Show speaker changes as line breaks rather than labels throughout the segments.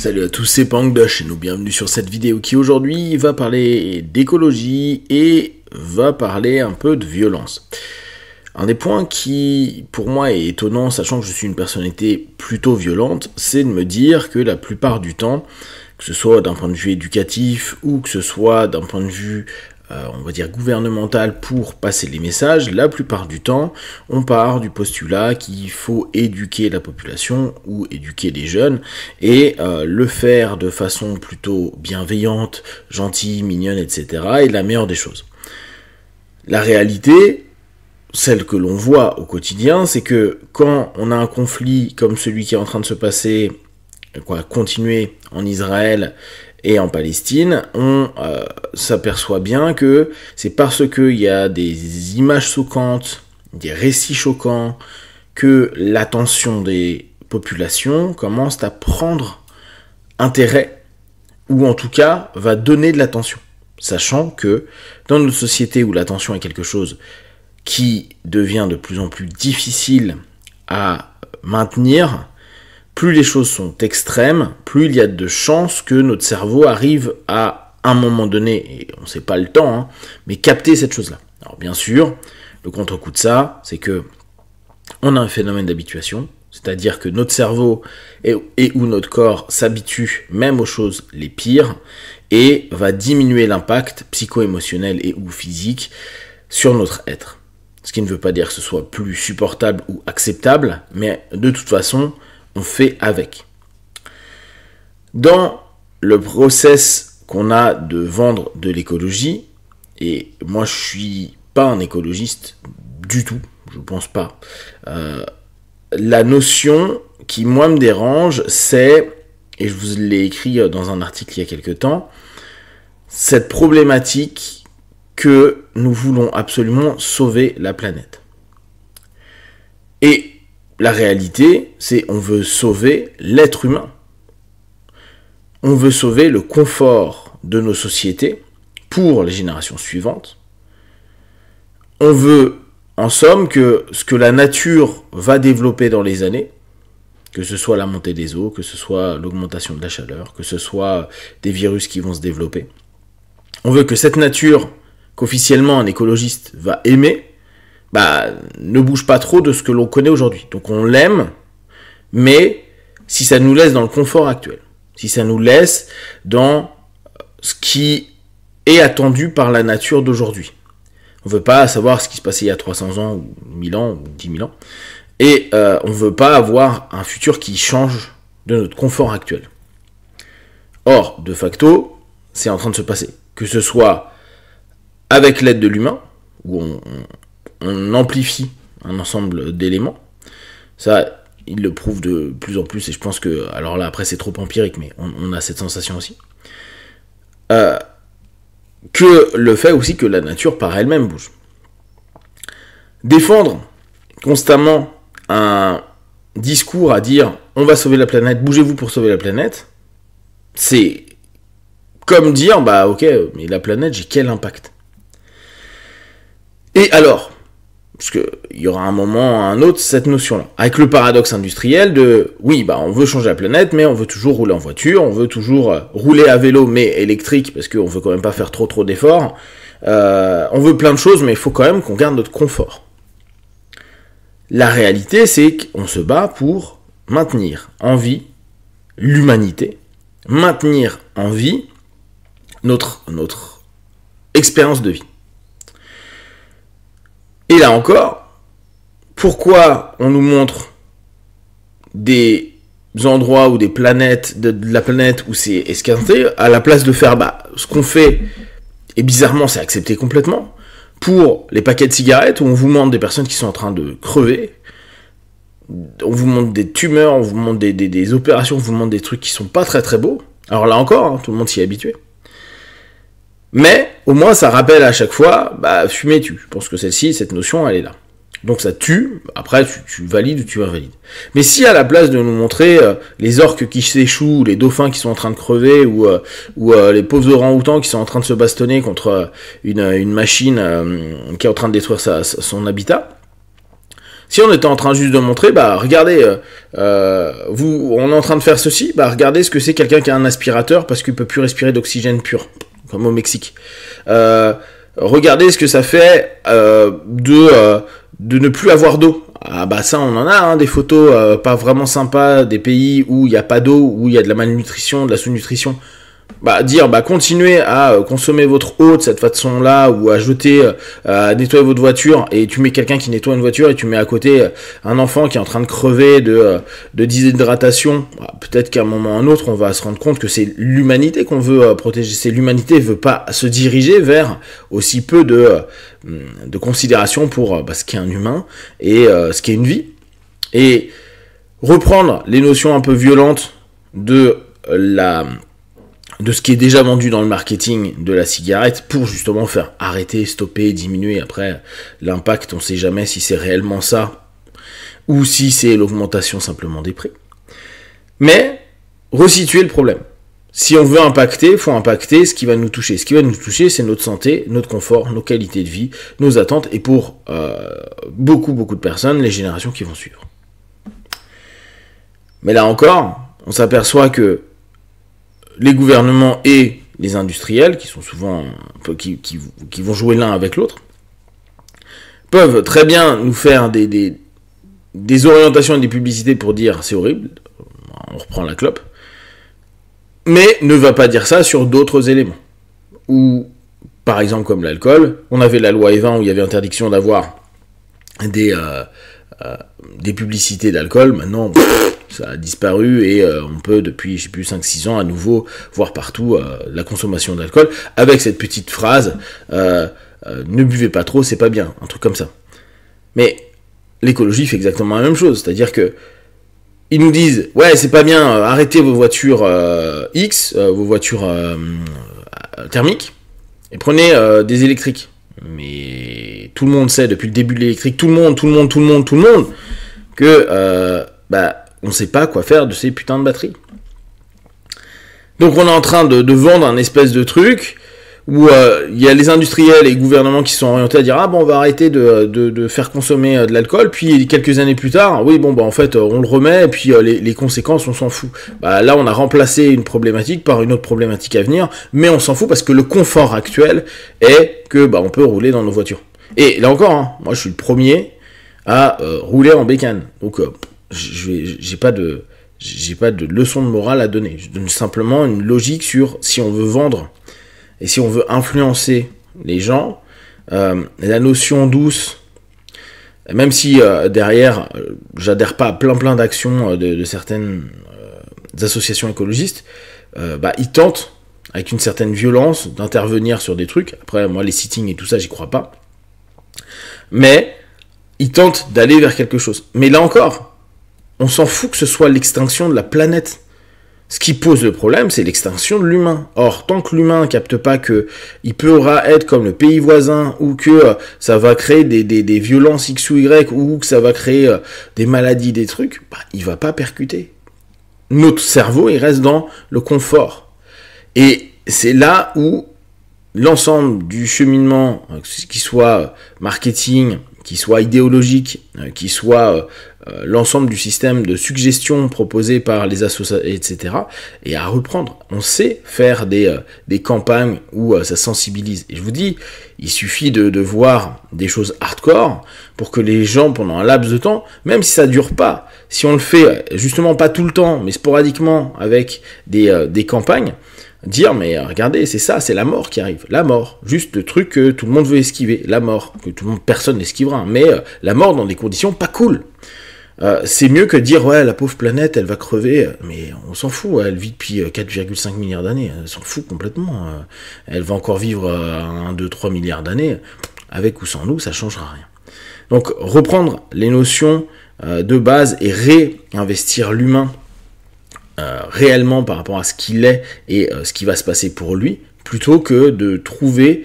Salut à tous, c'est Pangdosh et nous bienvenue sur cette vidéo qui aujourd'hui va parler d'écologie et va parler un peu de violence. Un des points qui pour moi est étonnant, sachant que je suis une personnalité plutôt violente, c'est de me dire que la plupart du temps, que ce soit d'un point de vue éducatif ou que ce soit d'un point de vue on va dire gouvernemental pour passer les messages, la plupart du temps, on part du postulat qu'il faut éduquer la population ou éduquer les jeunes et le faire de façon plutôt bienveillante, gentille, mignonne, etc. est la meilleure des choses. La réalité, celle que l'on voit au quotidien, c'est que quand on a un conflit comme celui qui est en train de se passer, continuer en Israël et en Palestine, on s'aperçoit bien que c'est parce qu'il y a des images choquantes, des récits choquants, que l'attention des populations commence à prendre intérêt, ou en tout cas va donner de l'attention. Sachant que dans notre société où l'attention est quelque chose qui devient de plus en plus difficile à maintenir, plus les choses sont extrêmes, plus il y a de chances que notre cerveau arrive à un moment donné, et on ne sait pas le temps, mais capter cette chose-là. Alors bien sûr, le contre-coup de ça, c'est que on a un phénomène d'habituation, c'est-à-dire que notre cerveau et ou notre corps s'habitue même aux choses les pires, et va diminuer l'impact psycho-émotionnel et ou physique sur notre être. Ce qui ne veut pas dire que ce soit plus supportable ou acceptable, mais de toute façon, on fait avec. Dans le process qu'on a de vendre de l'écologie, et moi je suis pas un écologiste du tout, je pense pas, la notion qui moi me dérange, c'est, et je vous l'ai écrit dans un article il y a quelque temps, cette problématique que nous voulons absolument sauver la planète. Et la réalité, c'est on veut sauver l'être humain. On veut sauver le confort de nos sociétés pour les générations suivantes. On veut, en somme, que ce que la nature va développer dans les années, que ce soit la montée des eaux, que ce soit l'augmentation de la chaleur, que ce soit des virus qui vont se développer, on veut que cette nature, qu'officiellement un écologiste va aimer, ne bouge pas trop de ce que l'on connaît aujourd'hui. Donc on l'aime, mais si ça nous laisse dans le confort actuel, si ça nous laisse dans ce qui est attendu par la nature d'aujourd'hui. On ne veut pas savoir ce qui se passait il y a 300 ans, ou 1000 ans, ou 10 000 ans, et on ne veut pas avoir un futur qui change de notre confort actuel. Or, de facto, c'est en train de se passer. Que ce soit avec l'aide de l'humain, où on amplifie un ensemble d'éléments. Ça, il le prouve de plus en plus, et je pense que, alors là, après, c'est trop empirique, mais on a cette sensation aussi. Que le fait aussi que la nature, par elle-même, bouge. Défendre constamment un discours à dire « on va sauver la planète, bougez-vous pour sauver la planète », c'est comme dire « ok, mais la planète, j'ai quel impact ?» Et alors, parce qu'il y aura un moment ou un autre, cette notion-là. Avec le paradoxe industriel de, oui, on veut changer la planète, mais on veut toujours rouler en voiture, on veut toujours rouler à vélo, mais électrique, parce qu'on veut quand même pas faire trop d'efforts. On veut plein de choses, mais il faut quand même qu'on garde notre confort. La réalité, c'est qu'on se bat pour maintenir en vie l'humanité, maintenir en vie notre expérience de vie. Et là encore, pourquoi on nous montre des endroits ou des planètes, de la planète où c'est esquinté, à la place de faire ce qu'on fait, et bizarrement c'est accepté complètement, pour les paquets de cigarettes où on vous montre des personnes qui sont en train de crever, on vous montre des tumeurs, on vous montre des opérations, on vous montre des trucs qui sont pas très beaux. Alors là encore, tout le monde s'y est habitué. Mais, au moins, ça rappelle à chaque fois, fumer tue. Je pense que cette notion, elle est là. Donc ça tue, après tu valides ou tu invalides. Mais si à la place de nous montrer les orques qui s'échouent, les dauphins qui sont en train de crever, ou les pauvres orang-outans qui sont en train de se bastonner contre une machine qui est en train de détruire son habitat, Si on était en train juste de montrer, bah regardez, on est en train de faire ceci, bah regardez ce que c'est quelqu'un qui a un aspirateur parce qu'il peut plus respirer d'oxygène pur, comme au Mexique. Regardez ce que ça fait de ne plus avoir d'eau. Ah bah ça on en a, hein, des photos pas vraiment sympas, des pays où il n'y a pas d'eau, où il y a de la malnutrition, de la sous-nutrition. Bah dire bah continuez à consommer votre eau de cette façon-là ou à jeter à nettoyer votre voiture et tu mets quelqu'un qui nettoie une voiture et tu mets à côté un enfant qui est en train de crever de déshydratation, bah, peut-être qu'à un moment ou à un autre on va se rendre compte que c'est l'humanité qu'on veut protéger, c'est l'humanité veut pas se diriger vers aussi peu de considération pour ce qu'est un humain et ce qu'est une vie, et reprendre les notions un peu violentes de ce qui est déjà vendu dans le marketing de la cigarette pour justement faire arrêter, stopper, diminuer. Après, l'impact, on ne sait jamais si c'est réellement ça ou si c'est l'augmentation simplement des prix. Mais, resituer le problème. Si on veut impacter, il faut impacter ce qui va nous toucher. Ce qui va nous toucher, c'est notre santé, notre confort, nos qualités de vie, nos attentes et pour beaucoup de personnes, les générations qui vont suivre. Mais là encore, on s'aperçoit que les gouvernements et les industriels, qui sont souvent qui vont jouer l'un avec l'autre, peuvent très bien nous faire des orientations et des publicités pour dire c'est horrible, on reprend la clope, mais ne va pas dire ça sur d'autres éléments. Ou, par exemple, comme l'alcool, on avait la loi E20 où il y avait interdiction d'avoir des publicités d'alcool, maintenant ça a disparu et on peut depuis, je sais plus, 5-6 ans à nouveau voir partout la consommation d'alcool avec cette petite phrase ne buvez pas trop, c'est pas bien, un truc comme ça. Mais l'écologie fait exactement la même chose, c'est-à-dire que ils nous disent ouais c'est pas bien, arrêtez vos voitures X, vos voitures thermiques et prenez des électriques. Mais tout le monde sait depuis le début de l'électrique, tout le monde que on ne sait pas quoi faire de ces putains de batteries. Donc on est en train de vendre un espèce de truc où il y a les industriels et les gouvernements qui sont orientés à dire ah bon on va arrêter de faire consommer de l'alcool, puis quelques années plus tard oui bon en fait on le remet et puis les conséquences on s'en fout. Là on a remplacé une problématique par une autre problématique à venir, mais on s'en fout parce que le confort actuel est que on peut rouler dans nos voitures. Et là encore hein, moi je suis le premier à rouler en bécane, donc j'ai pas de leçon de morale à donner, je donne simplement une logique sur si on veut vendre et si on veut influencer les gens, la notion douce, même si derrière j'adhère pas à plein d'actions de certaines associations écologistes, ils tentent avec une certaine violence d'intervenir sur des trucs. Après moi les sittings et tout ça j'y crois pas, mais ils tentent d'aller vers quelque chose. Mais là encore, on s'en fout que ce soit l'extinction de la planète. Ce qui pose le problème, c'est l'extinction de l'humain. Or, tant que l'humain capte pas que il pourra être comme le pays voisin, ou que ça va créer des violences X ou Y, ou que ça va créer des maladies, des trucs, il va pas percuter. Notre cerveau, il reste dans le confort. Et c'est là où l'ensemble du cheminement, qui soit marketing, qui soit idéologique, qui soit l'ensemble du système de suggestion proposé par les associations, etc., et à reprendre. On sait faire des campagnes où ça sensibilise. Et je vous dis, il suffit de voir des choses hardcore pour que les gens, pendant un laps de temps, même si ça dure pas, si on le fait justement pas tout le temps, mais sporadiquement avec des campagnes, dire mais regardez c'est ça, c'est la mort qui arrive, la mort, juste le truc que tout le monde veut esquiver, la mort, que tout le monde, personne n'esquivera, mais la mort dans des conditions pas cool. C'est mieux que de dire ouais la pauvre planète elle va crever, mais on s'en fout, elle vit depuis 4,5 milliards d'années, elle s'en fout complètement, elle va encore vivre 1, 2, 3 milliards d'années, avec ou sans nous ça changera rien. Donc reprendre les notions de base et réinvestir l'humain réellement par rapport à ce qu'il est et ce qui va se passer pour lui, plutôt que de trouver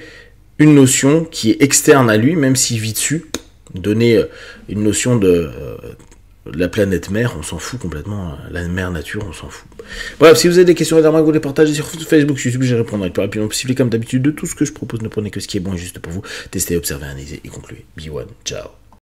une notion qui est externe à lui, même s'il vit dessus, donner une notion de la planète mère, on s'en fout complètement, la mère nature, on s'en fout. Bref, si vous avez des questions, vous les partagez sur Facebook, YouTube, je répondrai avec le plus rapidement possible, comme d'habitude, de tout ce que je propose, ne prenez que ce qui est bon et juste pour vous, testez, observez, analysez et concluez. Be one, ciao.